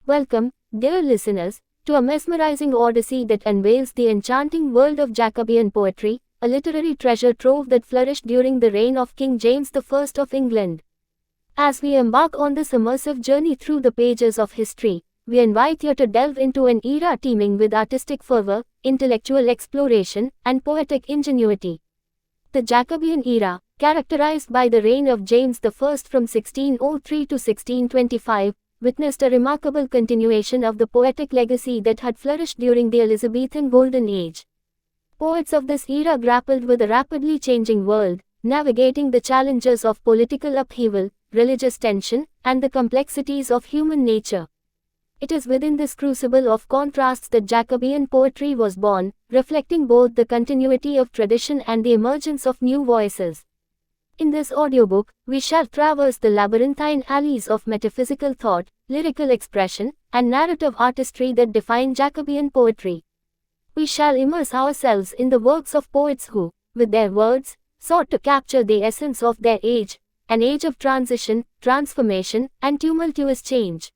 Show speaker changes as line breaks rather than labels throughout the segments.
Welcome, dear listeners, to a mesmerizing odyssey that unveils the enchanting world of Jacobean poetry, a literary treasure trove that flourished during the reign of King James I of England. As we embark on this immersive journey through the pages of history, we invite you to delve into an era teeming with artistic fervor, intellectual exploration, and poetic ingenuity. The Jacobean era, characterized by the reign of James I from 1603 to 1625, witnessed a remarkable continuation of the poetic legacy that had flourished during the Elizabethan Golden Age. Poets of this era grappled with a rapidly changing world, navigating the challenges of political upheaval, religious tension, and the complexities of human nature. It is within this crucible of contrasts that Jacobean poetry was born, reflecting both the continuity of tradition and the emergence of new voices. In this audiobook, we shall traverse the labyrinthine alleys of metaphysical thought, lyrical expression, and narrative artistry that define Jacobean poetry. We shall immerse ourselves in the works of poets who, with their words, sought to capture the essence of their age, an age of transition, transformation, and tumultuous change.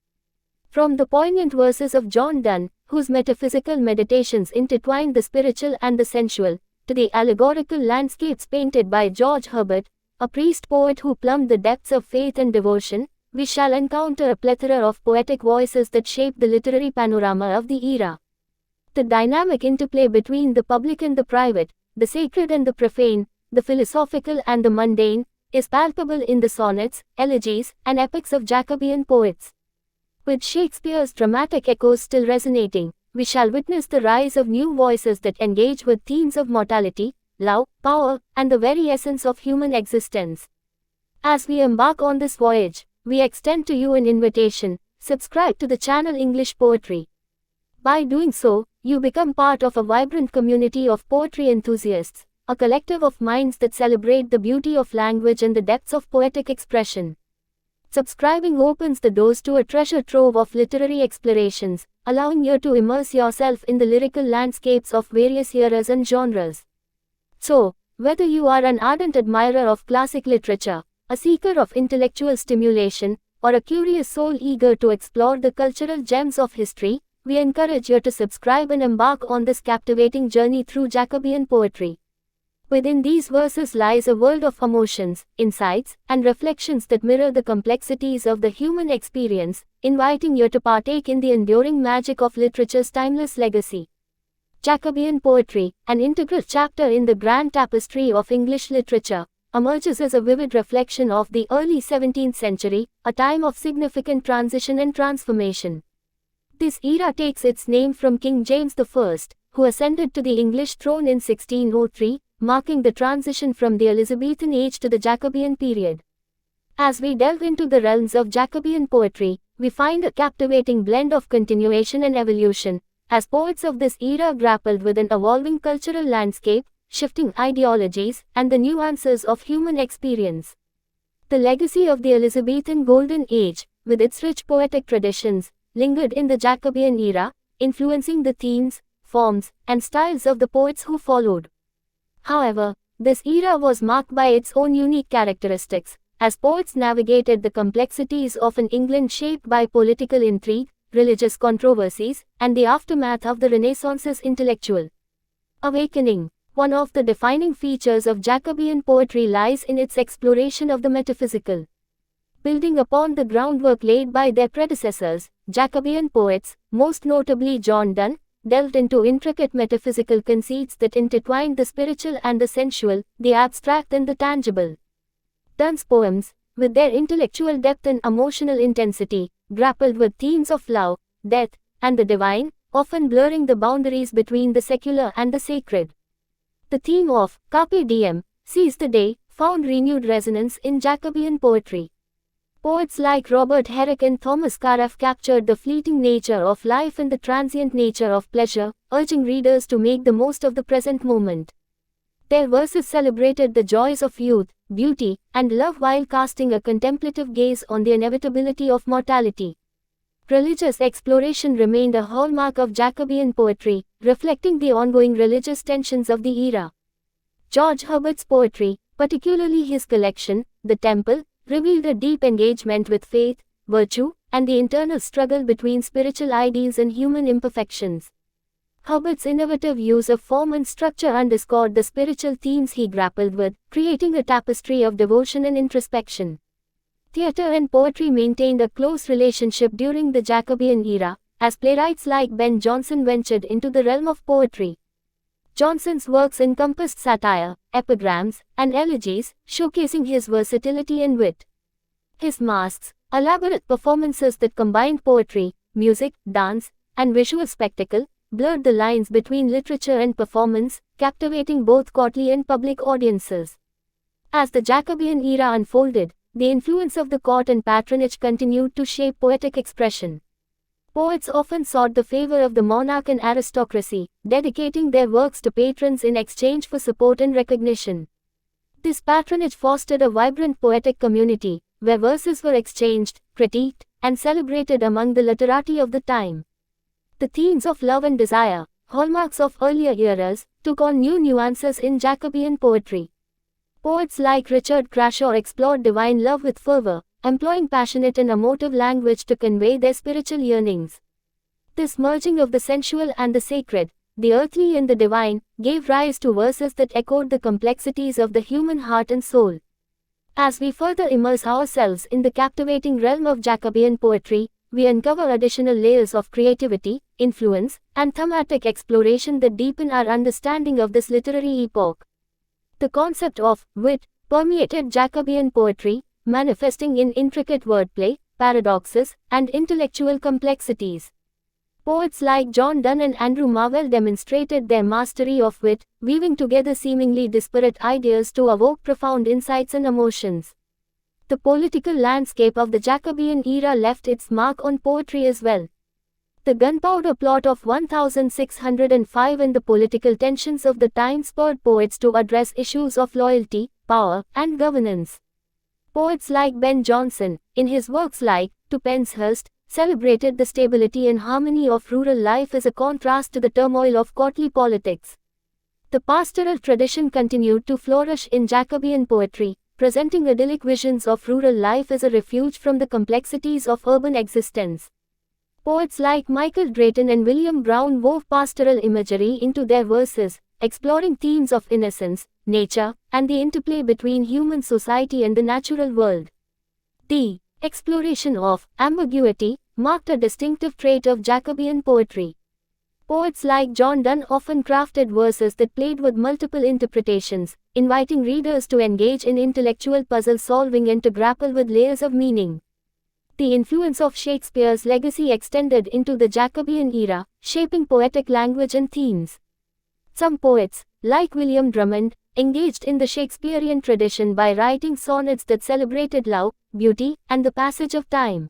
From the poignant verses of John Donne, whose metaphysical meditations intertwined the spiritual and the sensual, to the allegorical landscapes painted by George Herbert, a priest-poet who plumbed the depths of faith and devotion, we shall encounter a plethora of poetic voices that shape the literary panorama of the era. The dynamic interplay between the public and the private, the sacred and the profane, the philosophical and the mundane, is palpable in the sonnets, elegies, and epics of Jacobean poets. With Shakespeare's dramatic echoes still resonating, we shall witness the rise of new voices that engage with themes of mortality, love, power, and the very essence of human existence. As we embark on this voyage, we extend to you an invitation: subscribe to the channel English Poetry. By doing so, you become part of a vibrant community of poetry enthusiasts, a collective of minds that celebrate the beauty of language and the depths of poetic expression. Subscribing opens the doors to a treasure trove of literary explorations, allowing you to immerse yourself in the lyrical landscapes of various eras and genres. So, whether you are an ardent admirer of classic literature, a seeker of intellectual stimulation, or a curious soul eager to explore the cultural gems of history, we encourage you to subscribe and embark on this captivating journey through Jacobean poetry. Within these verses lies a world of emotions, insights, and reflections that mirror the complexities of the human experience, inviting you to partake in the enduring magic of literature's timeless legacy. Jacobean poetry, an integral chapter in the grand tapestry of English literature, emerges as a vivid reflection of the early 17th century, a time of significant transition and transformation. This era takes its name from King James I, who ascended to the English throne in 1603, marking the transition from the Elizabethan age to the Jacobean period. As we delve into the realms of Jacobean poetry, we find a captivating blend of continuation and evolution, as poets of this era grappled with an evolving cultural landscape, shifting ideologies, and the nuances of human experience. The legacy of the Elizabethan Golden Age, with its rich poetic traditions, lingered in the Jacobean era, influencing the themes, forms, and styles of the poets who followed. However, this era was marked by its own unique characteristics, as poets navigated the complexities of an England shaped by political intrigue, religious controversies, and the aftermath of the Renaissance's intellectual awakening. One of the defining features of Jacobean poetry lies in its exploration of the metaphysical. Building upon the groundwork laid by their predecessors, Jacobean poets, most notably John Donne, delved into intricate metaphysical conceits that intertwined the spiritual and the sensual, the abstract and the tangible. Donne's poems, with their intellectual depth and emotional intensity, grappled with themes of love, death, and the divine, often blurring the boundaries between the secular and the sacred. The theme of Carpe Diem, seize the day, found renewed resonance in Jacobean poetry. Poets like Robert Herrick and Thomas Carlyle captured the fleeting nature of life and the transient nature of pleasure, urging readers to make the most of the present moment. Their verses celebrated the joys of youth, beauty, and love while casting a contemplative gaze on the inevitability of mortality. Religious exploration remained a hallmark of Jacobean poetry, reflecting the ongoing religious tensions of the era. George Herbert's poetry, particularly his collection, The Temple, revealed a deep engagement with faith, virtue, and the internal struggle between spiritual ideals and human imperfections. Herbert's innovative use of form and structure underscored the spiritual themes he grappled with, creating a tapestry of devotion and introspection. Theatre and poetry maintained a close relationship during the Jacobean era, as playwrights like Ben Jonson ventured into the realm of poetry. Jonson's works encompassed satire, epigrams, and elegies, showcasing his versatility and wit. His masques, elaborate performances that combined poetry, music, dance, and visual spectacle, blurred the lines between literature and performance, captivating both courtly and public audiences. As the Jacobean era unfolded, the influence of the court and patronage continued to shape poetic expression. Poets often sought the favor of the monarch and aristocracy, dedicating their works to patrons in exchange for support and recognition. This patronage fostered a vibrant poetic community, where verses were exchanged, critiqued, and celebrated among the literati of the time. The themes of love and desire, hallmarks of earlier eras, took on new nuances in Jacobean poetry. Poets like Richard Crashaw explored divine love with fervor, employing passionate and emotive language to convey their spiritual yearnings. This merging of the sensual and the sacred, the earthly and the divine, gave rise to verses that echoed the complexities of the human heart and soul. As we further immerse ourselves in the captivating realm of Jacobean poetry, we uncover additional layers of creativity, influence, and thematic exploration that deepen our understanding of this literary epoch. The concept of wit permeated Jacobean poetry, manifesting in intricate wordplay, paradoxes, and intellectual complexities. Poets like John Donne and Andrew Marvell demonstrated their mastery of wit, weaving together seemingly disparate ideas to evoke profound insights and emotions. The political landscape of the Jacobean era left its mark on poetry as well. The gunpowder plot of 1605 and the political tensions of the time spurred poets to address issues of loyalty, power, and governance. Poets like Ben Jonson, in his works like To Penshurst, celebrated the stability and harmony of rural life as a contrast to the turmoil of courtly politics. The pastoral tradition continued to flourish in Jacobean poetry, presenting idyllic visions of rural life as a refuge from the complexities of urban existence. Poets like Michael Drayton and William Browne wove pastoral imagery into their verses, exploring themes of innocence, nature, and the interplay between human society and the natural world. The exploration of ambiguity marked a distinctive trait of Jacobean poetry. Poets like John Donne often crafted verses that played with multiple interpretations, inviting readers to engage in intellectual puzzle solving and to grapple with layers of meaning. The influence of Shakespeare's legacy extended into the Jacobean era, shaping poetic language and themes. Some poets, like William Drummond, engaged in the Shakespearean tradition by writing sonnets that celebrated love, beauty, and the passage of time.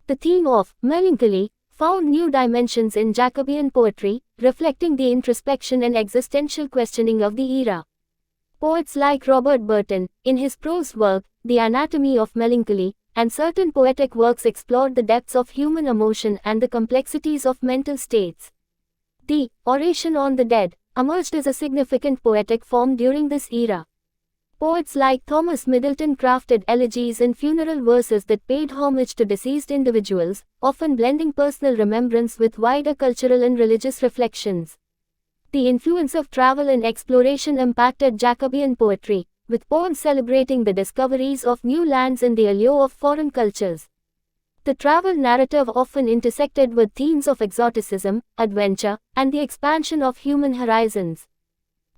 The theme of melancholy found new dimensions in Jacobean poetry, reflecting the introspection and existential questioning of the era. Poets like Robert Burton, in his prose work, The Anatomy of Melancholy, and certain poetic works explored the depths of human emotion and the complexities of mental states. The Oration on the Dead emerged as a significant poetic form during this era. Poets like Thomas Middleton crafted elegies and funeral verses that paid homage to deceased individuals, often blending personal remembrance with wider cultural and religious reflections. The influence of travel and exploration impacted Jacobean poetry, with poems celebrating the discoveries of new lands and the allure of foreign cultures. The travel narrative often intersected with themes of exoticism, adventure, and the expansion of human horizons.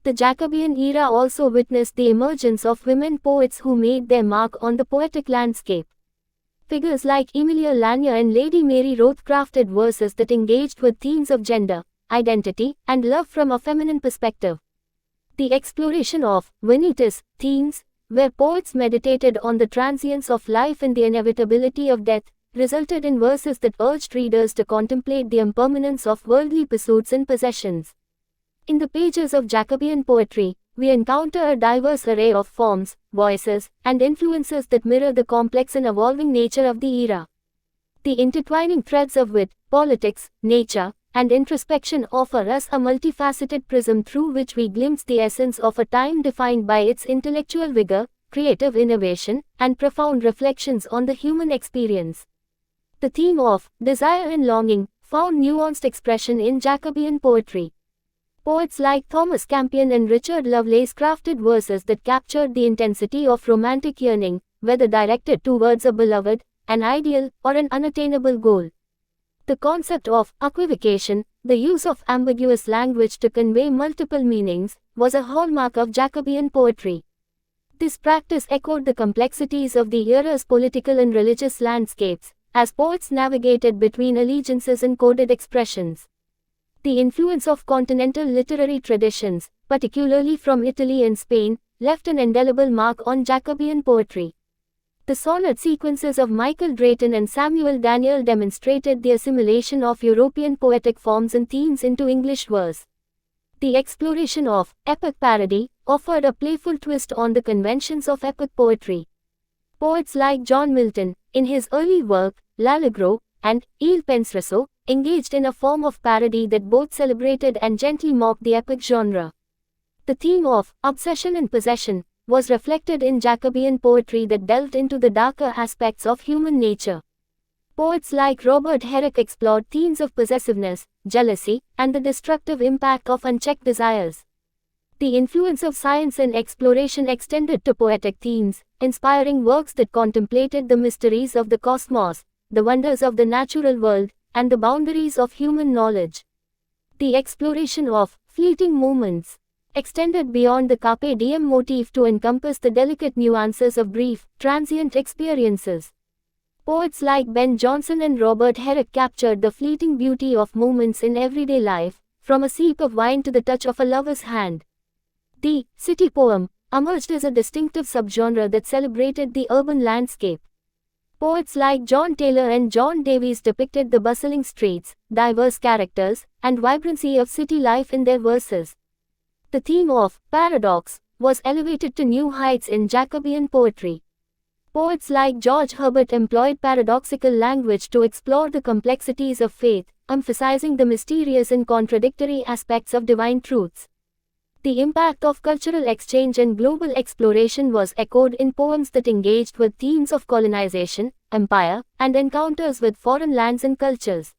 The Jacobean era also witnessed the emergence of women poets who made their mark on the poetic landscape. Figures like Emilia Lanier and Lady Mary Roth crafted verses that engaged with themes of gender, identity, and love from a feminine perspective. The exploration of Vanitas themes, where poets meditated on the transience of life and the inevitability of death, resulted in verses that urged readers to contemplate the impermanence of worldly pursuits and possessions. In the pages of Jacobean poetry, we encounter a diverse array of forms, voices, and influences that mirror the complex and evolving nature of the era. The intertwining threads of wit, politics, nature, and introspection offer us a multifaceted prism through which we glimpse the essence of a time defined by its intellectual vigor, creative innovation, and profound reflections on the human experience. The theme of desire and longing found nuanced expression in Jacobean poetry. Poets like Thomas Campion and Richard Lovelace crafted verses that captured the intensity of romantic yearning, whether directed towards a beloved, an ideal, or an unattainable goal. The concept of equivocation, the use of ambiguous language to convey multiple meanings, was a hallmark of Jacobean poetry. This practice echoed the complexities of the era's political and religious landscapes, as poets navigated between allegiances and coded expressions. The influence of continental literary traditions, particularly from Italy and Spain, left an indelible mark on Jacobean poetry. The sonnet sequences of Michael Drayton and Samuel Daniel demonstrated the assimilation of European poetic forms and themes into English verse. The exploration of epic parody offered a playful twist on the conventions of epic poetry. Poets like John Milton, in his early work, L'Allegro, and Il Penseroso, engaged in a form of parody that both celebrated and gently mocked the epic genre. The theme of obsession and possession was reflected in Jacobean poetry that delved into the darker aspects of human nature. Poets like Robert Herrick explored themes of possessiveness, jealousy, and the destructive impact of unchecked desires. The influence of science and exploration extended to poetic themes, inspiring works that contemplated the mysteries of the cosmos, the wonders of the natural world, and the boundaries of human knowledge. The exploration of fleeting moments extended beyond the carpe diem motif to encompass the delicate nuances of brief, transient experiences. Poets like Ben Jonson and Robert Herrick captured the fleeting beauty of moments in everyday life, from a sip of wine to the touch of a lover's hand. The city poem emerged as a distinctive subgenre that celebrated the urban landscape. Poets like John Taylor and John Davies depicted the bustling streets, diverse characters, and vibrancy of city life in their verses. The theme of paradox was elevated to new heights in Jacobean poetry. Poets like George Herbert employed paradoxical language to explore the complexities of faith, emphasizing the mysterious and contradictory aspects of divine truths. The impact of cultural exchange and global exploration was echoed in poems that engaged with themes of colonization, empire, and encounters with foreign lands and cultures.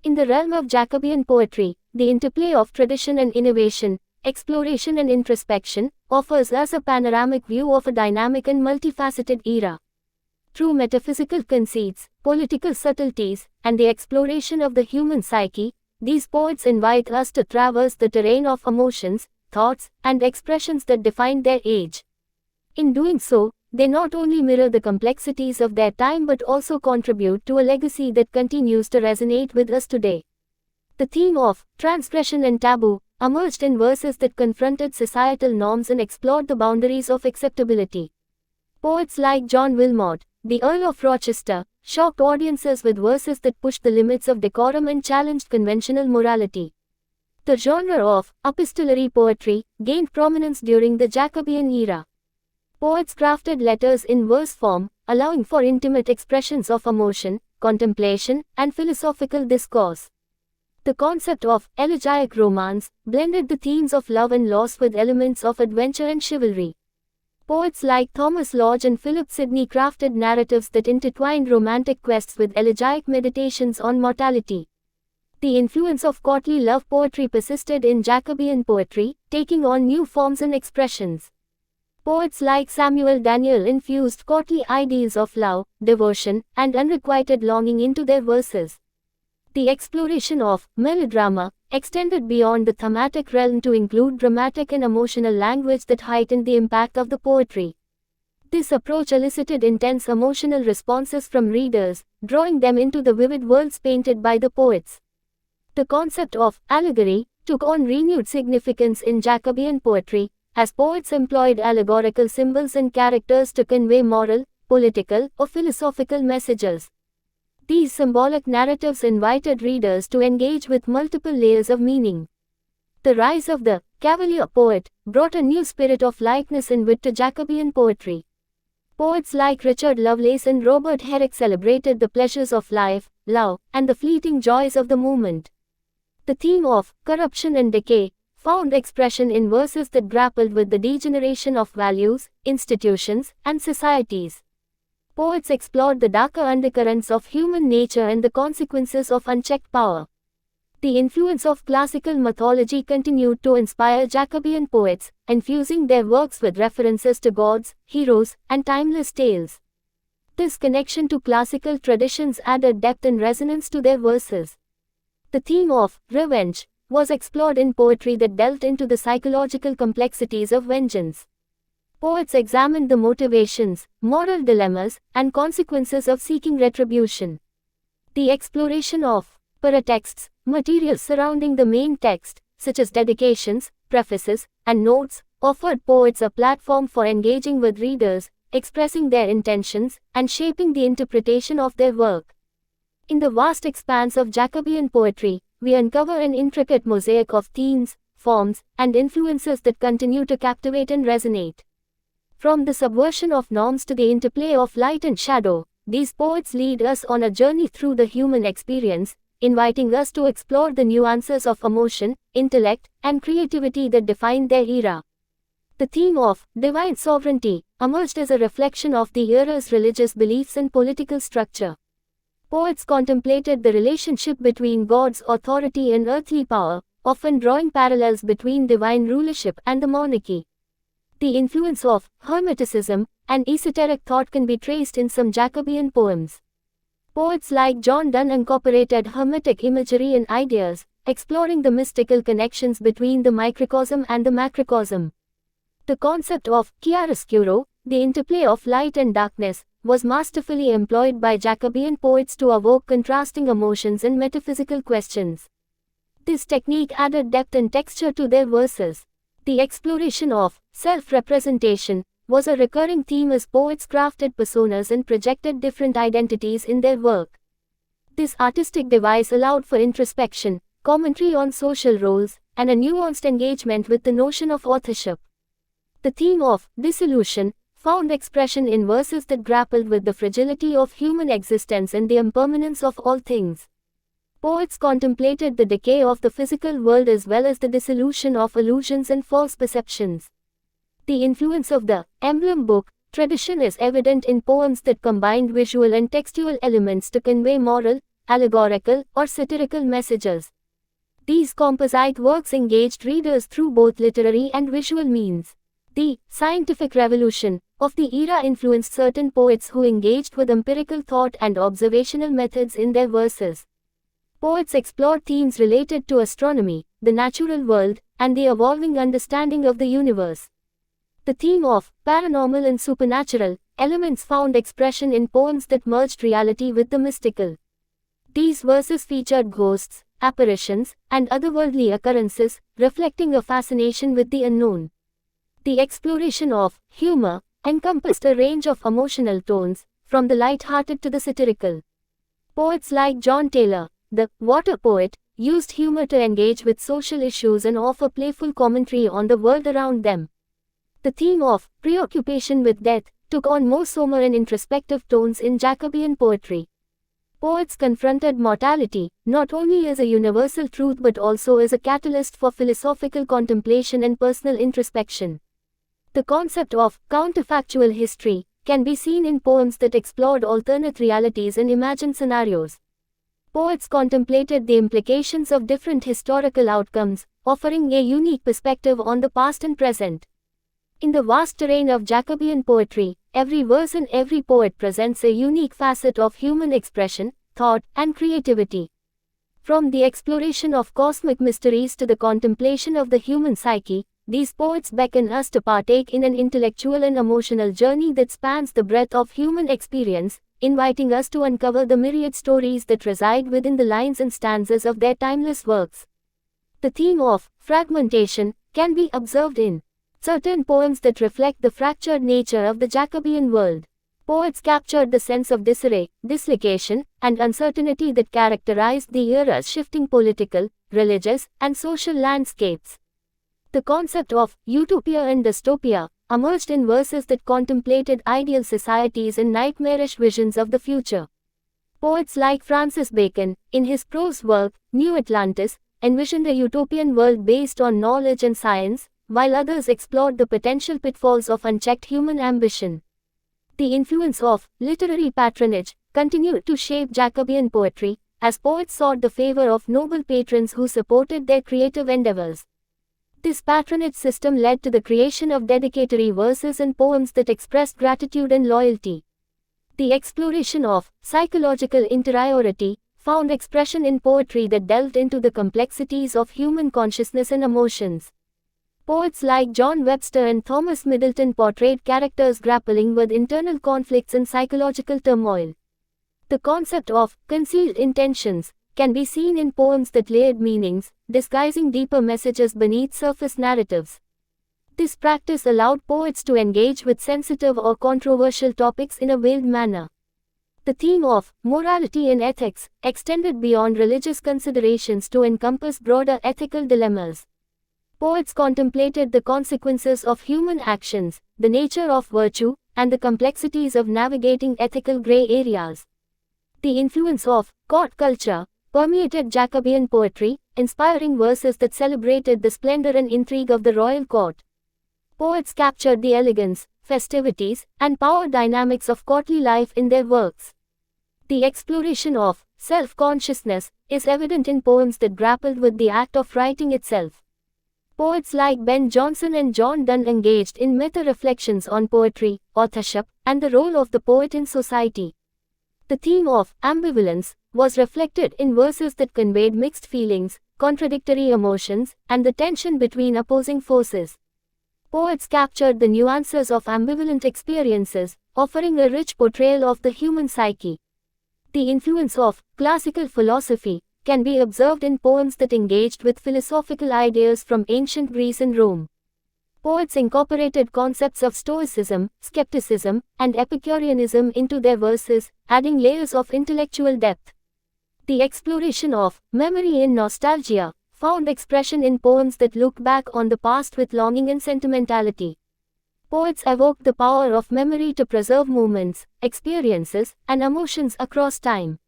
In the realm of Jacobean poetry, the interplay of tradition and innovation, exploration and introspection, offers us a panoramic view of a dynamic and multifaceted era. Through metaphysical conceits, political subtleties, and the exploration of the human psyche, these poets invite us to traverse the terrain of emotions, thoughts, and expressions that defined their age. In doing so, they not only mirror the complexities of their time but also contribute to a legacy that continues to resonate with us today. The theme of transgression and taboo emerged in verses that confronted societal norms and explored the boundaries of acceptability. Poets like John Wilmot, the Earl of Rochester, shocked audiences with verses that pushed the limits of decorum and challenged conventional morality. The genre of epistolary poetry gained prominence during the Jacobean era. Poets crafted letters in verse form, allowing for intimate expressions of emotion, contemplation, and philosophical discourse. The concept of elegiac romance blended the themes of love and loss with elements of adventure and chivalry. Poets like Thomas Lodge and Philip Sidney crafted narratives that intertwined romantic quests with elegiac meditations on mortality. The influence of courtly love poetry persisted in Jacobean poetry, taking on new forms and expressions. Poets like Samuel Daniel infused courtly ideals of love, devotion, and unrequited longing into their verses. The exploration of melodrama extended beyond the thematic realm to include dramatic and emotional language that heightened the impact of the poetry. This approach elicited intense emotional responses from readers, drawing them into the vivid worlds painted by the poets. The concept of allegory took on renewed significance in Jacobean poetry, as poets employed allegorical symbols and characters to convey moral, political, or philosophical messages. These symbolic narratives invited readers to engage with multiple layers of meaning. The rise of the cavalier poet brought a new spirit of lightness and wit to Jacobean poetry. Poets like Richard Lovelace and Robert Herrick celebrated the pleasures of life, love, and the fleeting joys of the moment. The theme of corruption and decay found expression in verses that grappled with the degeneration of values, institutions, and societies. Poets explored the darker undercurrents of human nature and the consequences of unchecked power. The influence of classical mythology continued to inspire Jacobean poets, infusing their works with references to gods, heroes, and timeless tales. This connection to classical traditions added depth and resonance to their verses. The theme of revenge was explored in poetry that delved into the psychological complexities of vengeance. Poets examined the motivations, moral dilemmas, and consequences of seeking retribution. The exploration of paratexts, materials surrounding the main text, such as dedications, prefaces, and notes, offered poets a platform for engaging with readers, expressing their intentions, and shaping the interpretation of their work. In the vast expanse of Jacobean poetry, we uncover an intricate mosaic of themes, forms, and influences that continue to captivate and resonate. From the subversion of norms to the interplay of light and shadow, these poets lead us on a journey through the human experience, inviting us to explore the nuances of emotion, intellect, and creativity that defined their era. The theme of divine sovereignty emerged as a reflection of the era's religious beliefs and political structure. Poets contemplated the relationship between God's authority and earthly power, often drawing parallels between divine rulership and the monarchy. The influence of Hermeticism and esoteric thought can be traced in some Jacobean poems. Poets like John Donne incorporated Hermetic imagery and ideas, exploring the mystical connections between the microcosm and the macrocosm. The concept of chiaroscuro, the interplay of light and darkness, was masterfully employed by Jacobean poets to evoke contrasting emotions and metaphysical questions. This technique added depth and texture to their verses. The exploration of self-representation was a recurring theme as poets crafted personas and projected different identities in their work. This artistic device allowed for introspection, commentary on social roles, and a nuanced engagement with the notion of authorship. The theme of dissolution found expression in verses that grappled with the fragility of human existence and the impermanence of all things. Poets contemplated the decay of the physical world as well as the dissolution of illusions and false perceptions. The influence of the emblem book tradition is evident in poems that combined visual and textual elements to convey moral, allegorical, or satirical messages. These composite works engaged readers through both literary and visual means. The scientific revolution of the era influenced certain poets who engaged with empirical thought and observational methods in their verses. Poets explored themes related to astronomy, the natural world, and the evolving understanding of the universe. The theme of paranormal and supernatural elements found expression in poems that merged reality with the mystical. These verses featured ghosts, apparitions, and otherworldly occurrences, reflecting a fascination with the unknown. The exploration of humor encompassed a range of emotional tones, from the light-hearted to the satirical. Poets like John Taylor, the water poet, used humor to engage with social issues and offer playful commentary on the world around them. The theme of preoccupation with death took on more somber and introspective tones in Jacobean poetry. Poets confronted mortality, not only as a universal truth but also as a catalyst for philosophical contemplation and personal introspection. The concept of counterfactual history can be seen in poems that explored alternate realities and imagined scenarios. Poets contemplated the implications of different historical outcomes, offering a unique perspective on the past and present. In the vast terrain of Jacobean poetry, every verse and every poet presents a unique facet of human expression, thought, and creativity. From the exploration of cosmic mysteries to the contemplation of the human psyche, these poets beckon us to partake in an intellectual and emotional journey that spans the breadth of human experience, inviting us to uncover the myriad stories that reside within the lines and stanzas of their timeless works. The theme of fragmentation can be observed in certain poems that reflect the fractured nature of the Jacobean world. Poets captured the sense of disarray, dislocation, and uncertainty that characterized the era's shifting political, religious, and social landscapes. The concept of utopia and dystopia emerged in verses that contemplated ideal societies and nightmarish visions of the future. Poets like Francis Bacon, in his prose work, New Atlantis, envisioned a utopian world based on knowledge and science, while others explored the potential pitfalls of unchecked human ambition. The influence of literary patronage continued to shape Jacobean poetry, as poets sought the favor of noble patrons who supported their creative endeavors. This patronage system led to the creation of dedicatory verses and poems that expressed gratitude and loyalty. The exploration of psychological interiority found expression in poetry that delved into the complexities of human consciousness and emotions. Poets like John Webster and Thomas Middleton portrayed characters grappling with internal conflicts and psychological turmoil. The concept of concealed intentions can be seen in poems that layered meanings, disguising deeper messages beneath surface narratives. This practice allowed poets to engage with sensitive or controversial topics in a veiled manner. The theme of morality and ethics extended beyond religious considerations to encompass broader ethical dilemmas. Poets contemplated the consequences of human actions, the nature of virtue, and the complexities of navigating ethical gray areas. The influence of court culture permeated Jacobean poetry, inspiring verses that celebrated the splendor and intrigue of the royal court. Poets captured the elegance, festivities, and power dynamics of courtly life in their works. The exploration of self-consciousness is evident in poems that grappled with the act of writing itself. Poets like Ben Jonson and John Donne engaged in meta-reflections on poetry, authorship, and the role of the poet in society. The theme of ambivalence was reflected in verses that conveyed mixed feelings, contradictory emotions, and the tension between opposing forces. Poets captured the nuances of ambivalent experiences, offering a rich portrayal of the human psyche. The influence of classical philosophy can be observed in poems that engaged with philosophical ideas from ancient Greece and Rome. Poets incorporated concepts of Stoicism, skepticism, and Epicureanism into their verses, adding layers of intellectual depth. The exploration of memory and nostalgia found expression in poems that look back on the past with longing and sentimentality. Poets evoked the power of memory to preserve moments, experiences, and emotions across time.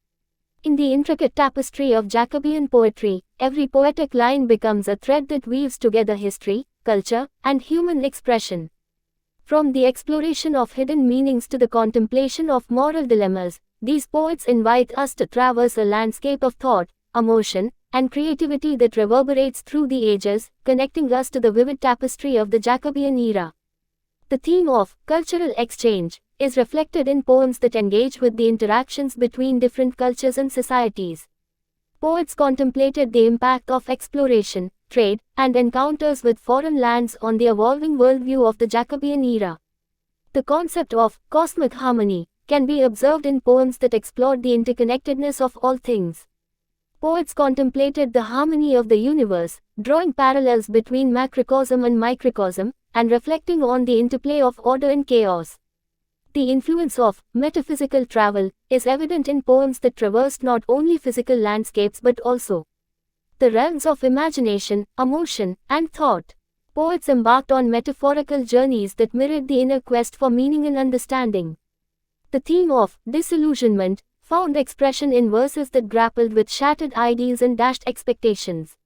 In the intricate tapestry of Jacobean poetry, every poetic line becomes a thread that weaves together history, culture, and human expression. From the exploration of hidden meanings to the contemplation of moral dilemmas, these poets invite us to traverse a landscape of thought, emotion, and creativity that reverberates through the ages, connecting us to the vivid tapestry of the Jacobean era. The theme of cultural exchange is reflected in poems that engage with the interactions between different cultures and societies. Poets contemplated the impact of exploration, trade, and encounters with foreign lands on the evolving worldview of the Jacobean era. The concept of cosmic harmony can be observed in poems that explored the interconnectedness of all things. Poets contemplated the harmony of the universe, drawing parallels between macrocosm and microcosm, and reflecting on the interplay of order and chaos. The influence of metaphysical travel is evident in poems that traversed not only physical landscapes but also the realms of imagination, emotion, and thought. Poets embarked on metaphorical journeys that mirrored the inner quest for meaning and understanding. The theme of disillusionment found expression in verses that grappled with shattered ideals and dashed expectations.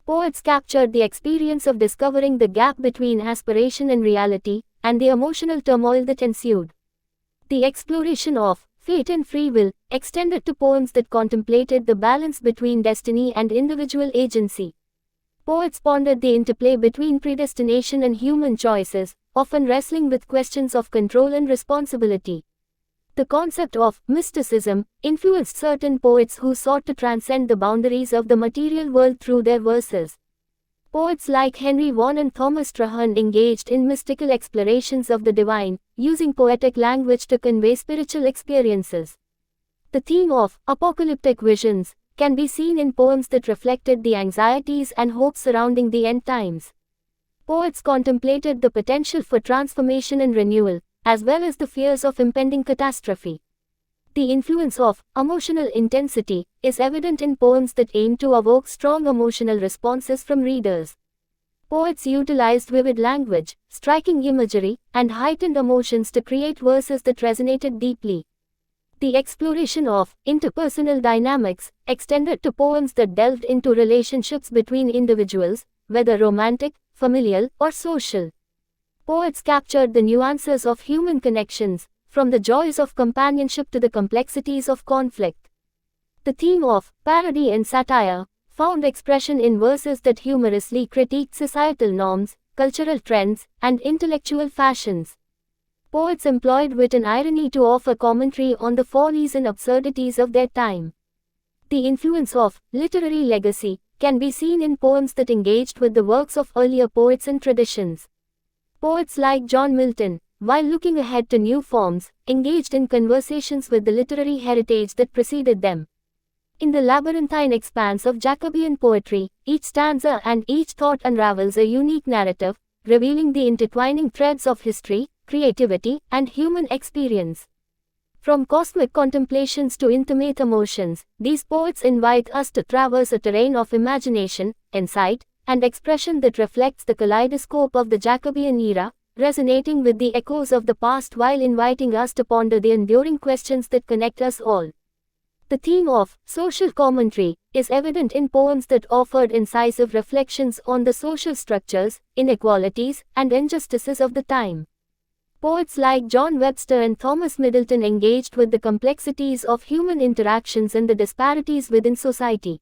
Poets captured the experience of discovering the gap between aspiration and reality, and the emotional turmoil that ensued. The exploration of fate and free will extended to poems that contemplated the balance between destiny and individual agency. Poets pondered the interplay between predestination and human choices, often wrestling with questions of control and responsibility. The concept of mysticism influenced certain poets who sought to transcend the boundaries of the material world through their verses. Poets like Henry Vaughan and Thomas Traherne engaged in mystical explorations of the divine, using poetic language to convey spiritual experiences. The theme of apocalyptic visions can be seen in poems that reflected the anxieties and hopes surrounding the end times. Poets contemplated the potential for transformation and renewal, as well as the fears of impending catastrophe. The influence of emotional intensity is evident in poems that aim to evoke strong emotional responses from readers. Poets utilized vivid language, striking imagery, and heightened emotions to create verses that resonated deeply. The exploration of interpersonal dynamics extended to poems that delved into relationships between individuals, whether romantic, familial, or social. Poets captured the nuances of human connections, from the joys of companionship to the complexities of conflict. The theme of parody and satire found expression in verses that humorously critiqued societal norms, cultural trends, and intellectual fashions. Poets employed wit and irony to offer commentary on the follies and absurdities of their time. The influence of literary legacy can be seen in poems that engaged with the works of earlier poets and traditions. Poets like John Milton, while looking ahead to new forms, engaged in conversations with the literary heritage that preceded them. In the labyrinthine expanse of Jacobean poetry, each stanza and each thought unravels a unique narrative, revealing the intertwining threads of history, creativity, and human experience. From cosmic contemplations to intimate emotions, these poets invite us to traverse a terrain of imagination, insight, and expression that reflects the kaleidoscope of the Jacobean era, resonating with the echoes of the past while inviting us to ponder the enduring questions that connect us all. The theme of social commentary is evident in poems that offered incisive reflections on the social structures, inequalities, and injustices of the time. Poets like John Webster and Thomas Middleton engaged with the complexities of human interactions and the disparities within society.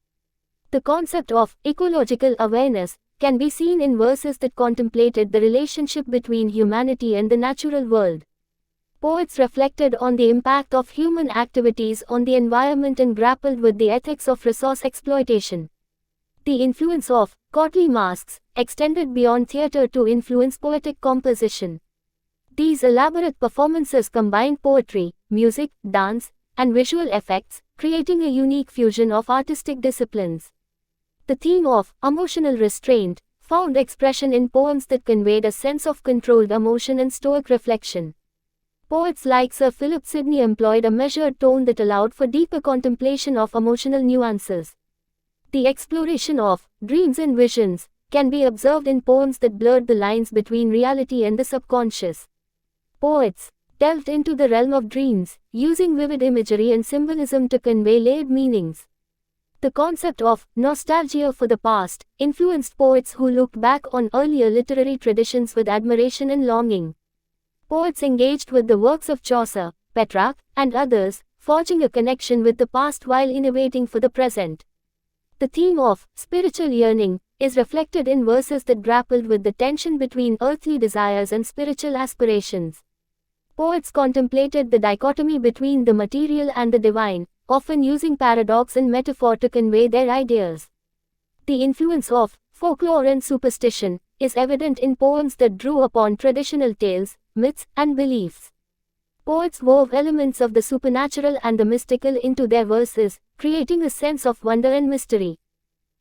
The concept of ecological awareness can be seen in verses that contemplated the relationship between humanity and the natural world. Poets reflected on the impact of human activities on the environment and grappled with the ethics of resource exploitation. The influence of courtly masks extended beyond theater to influence poetic composition. These elaborate performances combined poetry, music, dance, and visual effects, creating a unique fusion of artistic disciplines. The theme of emotional restraint found expression in poems that conveyed a sense of controlled emotion and stoic reflection. Poets like Sir Philip Sidney employed a measured tone that allowed for deeper contemplation of emotional nuances. The exploration of dreams and visions can be observed in poems that blurred the lines between reality and the subconscious. Poets delved into the realm of dreams, using vivid imagery and symbolism to convey layered meanings. The concept of nostalgia for the past influenced poets who looked back on earlier literary traditions with admiration and longing. Poets engaged with the works of Chaucer, Petrarch, and others, forging a connection with the past while innovating for the present. The theme of spiritual yearning is reflected in verses that grappled with the tension between earthly desires and spiritual aspirations. Poets contemplated the dichotomy between the material and the divine, often using paradox and metaphor to convey their ideas. The influence of folklore and superstition is evident in poems that drew upon traditional tales, myths, and beliefs. Poets wove elements of the supernatural and the mystical into their verses, creating a sense of wonder and mystery.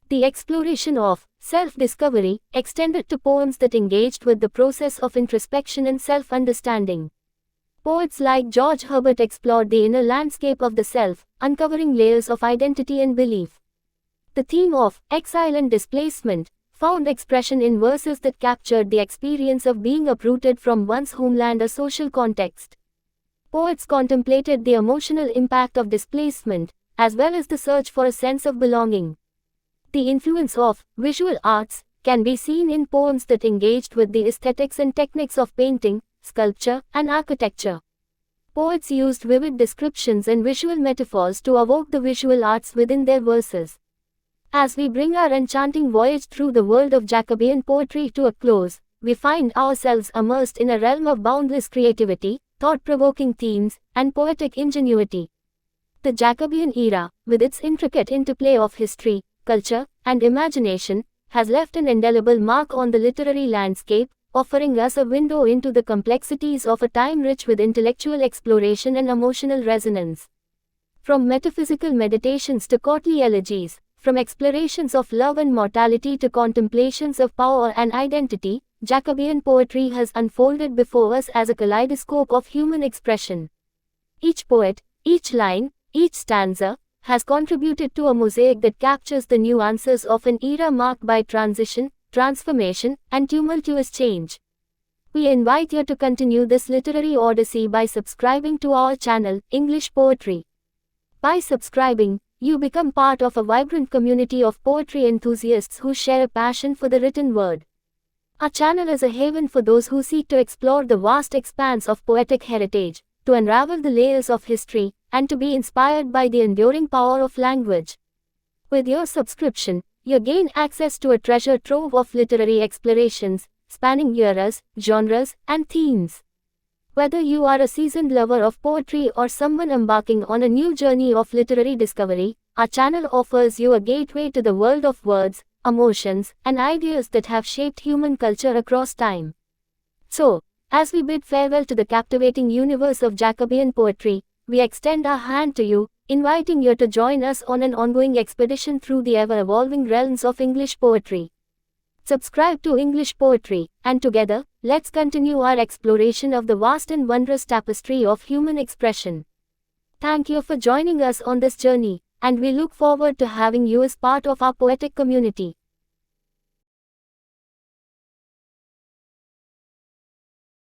The exploration of self-discovery extended to poems that engaged with the process of introspection and self-understanding. Poets like George Herbert explored the inner landscape of the self, uncovering layers of identity and belief. The theme of exile and displacement found expression in verses that captured the experience of being uprooted from one's homeland or social context. Poets contemplated the emotional impact of displacement, as well as the search for a sense of belonging. The influence of visual arts can be seen in poems that engaged with the aesthetics and techniques of painting, sculpture, and architecture. Poets used vivid descriptions and visual metaphors to evoke the visual arts within their verses. As we bring our enchanting voyage through the world of Jacobean poetry to a close, we find ourselves immersed in a realm of boundless creativity, thought-provoking themes, and poetic ingenuity. The Jacobean era, with its intricate interplay of history, culture, and imagination, has left an indelible mark on the literary landscape, offering us a window into the complexities of a time rich with intellectual exploration and emotional resonance. From metaphysical meditations to courtly elegies, from explorations of love and mortality to contemplations of power and identity, Jacobean poetry has unfolded before us as a kaleidoscope of human expression. Each poet, each line, each stanza, has contributed to a mosaic that captures the nuances of an era marked by transition, transformation, and tumultuous change. We invite you to continue this literary odyssey by subscribing to our channel, English Poetry. By subscribing, you become part of a vibrant community of poetry enthusiasts who share a passion for the written word. Our channel is a haven for those who seek to explore the vast expanse of poetic heritage, to unravel the layers of history, and to be inspired by the enduring power of language. With your subscription, you gain access to a treasure trove of literary explorations, spanning eras, genres, and themes. Whether you are a seasoned lover of poetry or someone embarking on a new journey of literary discovery, our channel offers you a gateway to the world of words, emotions, and ideas that have shaped human culture across time. So, as we bid farewell to the captivating universe of Jacobean poetry, we extend our hand to you, inviting you to join us on an ongoing expedition through the ever-evolving realms of English poetry. Subscribe to English Poetry, and together, let's continue our exploration of the vast and wondrous tapestry of human expression. Thank you for joining us on this journey, and we look forward to having you as part of our poetic community.